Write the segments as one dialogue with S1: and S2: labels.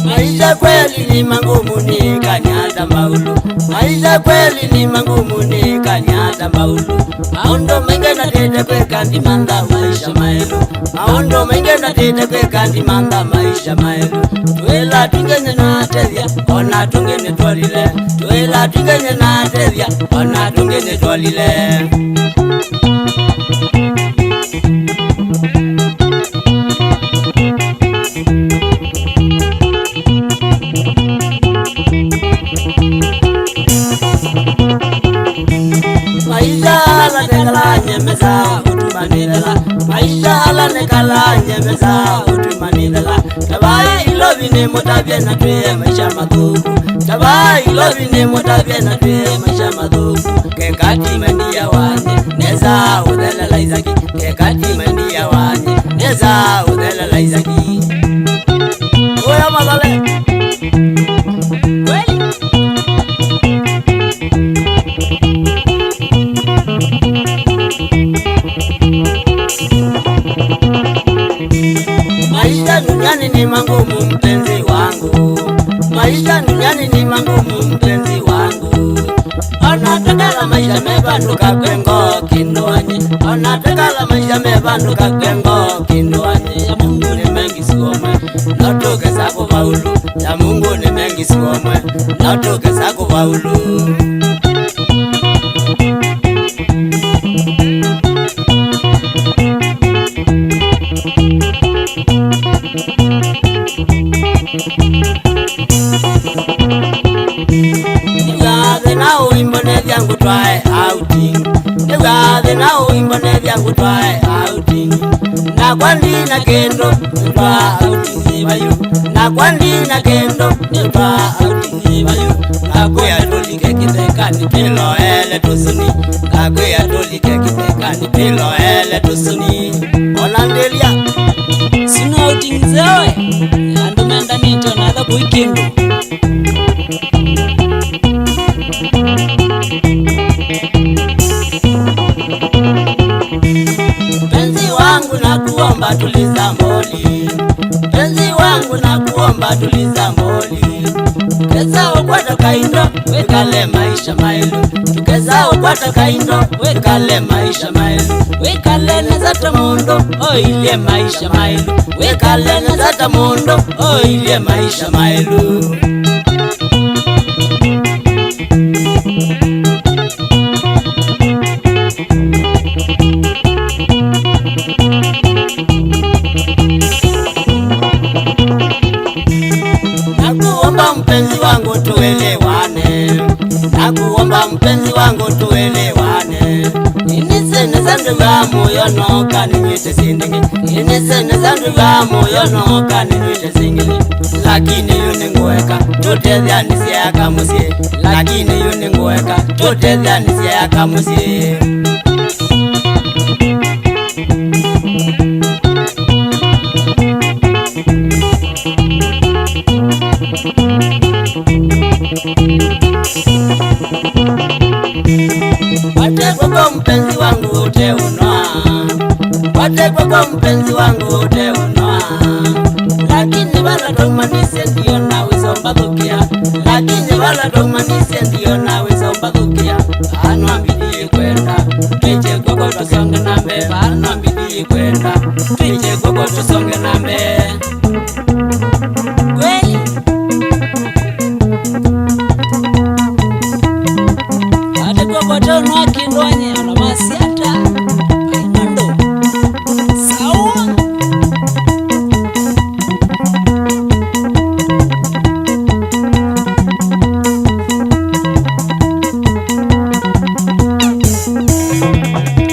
S1: Maisha kweli ni magumu ni kanyata maulu. Maisha kweli ni magumu ni kanyata maulu. Maondo mengena tete kwe kandi manda maisha maelu. Maondo mengena tete kwe kandi manda maisha maelu. Tuela tungenye na tezia, ona tungene twalile. Tuela tungenye na tezia, ona tungene twalile. Maisha la nekala nyemeza utumanidela. Maisha la nekala nyemeza utumanidela. Tabai ilobi ne motabye na twe maisha magumu. Tabai ilobi ne motabye na twe maisha magumu. Kekati mendia wanye neza udela laizaki. Kekati mendia wanye neza udela laizaki. Oya mazale kweli. Maisha duniani ni magumu mpenzi wangu. Maisha duniani ni magumu mpenzi wangu. Anatakala maisha mebanduka kwengo kinduanye. Anatakala maisha mebanduka kwengo kinduanye. Ya Mungu ni mengi siomwe, nautoke sako faulu. Ya Mungu ni mengi siomwe, nautoke sako faulu. Nigathe na uimbone vyangu twae outing. Nigathe na uimbone vyangu twae outing. Na kwandi na kendo twa outing bayu. Na kwandi na kendo twa outing bayu. Kakuya tulike kitekani pilo ele tusuni. Kakuya tulike kitekani pilo ele tusuni. Olandelia
S2: sino outing zewe ando menda nito na da weekend.
S1: Penzi wangu nakuomba tuliza mboli. Penzi wangu nakuomba tuliza mboli. Keza ukwata kaindo wekale maisha mailu. Keza ukwata kaindo wekale maisha mailu. Wekale nezata mundo oilie maisha mailu. Wekale nezata mundo oilie maisha mailu. Nakuomba mpenzi wangu tuelewane. Nakuomba mpenzi wangu tuelewane. Inisene zandu ya moyo noka ninyite sindingi. Inisene zandu ya moyo noka ninyite singili. Lakini yuninguweka tutezia nisia kamusi. Lakini yuninguweka tutezia nisia kamusi. Wate kwako mpenzi wangu uteunoa. Wate kwako mpenzi wangu uteunoa. Lakini wala tumanise ndiyo na wisomba dhukia. Lakini wala tumanise ndiyo na wisomba dhukia. Ano ambidie kwenda tuiche kwako tusonge nambe. Ano ambidie kwenda tuiche kwako tusonge nambe.
S2: Kweli ate kwa boto no kindwanye ana masiata ainando sawa.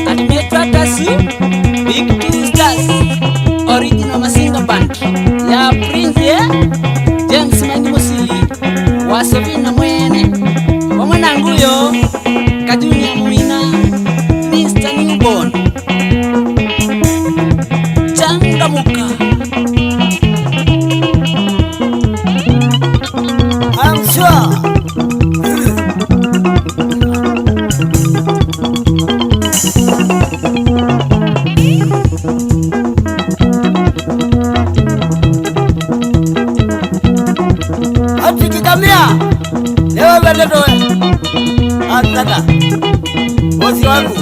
S2: Animetwa tasu Big Two Stars original Masinga Band ya Prince James Mani Musili wasovina mwene wamwananguyo Kajunya Muina Mr. Newborn changamuka.
S1: I'm sure Atata. Osi wangu.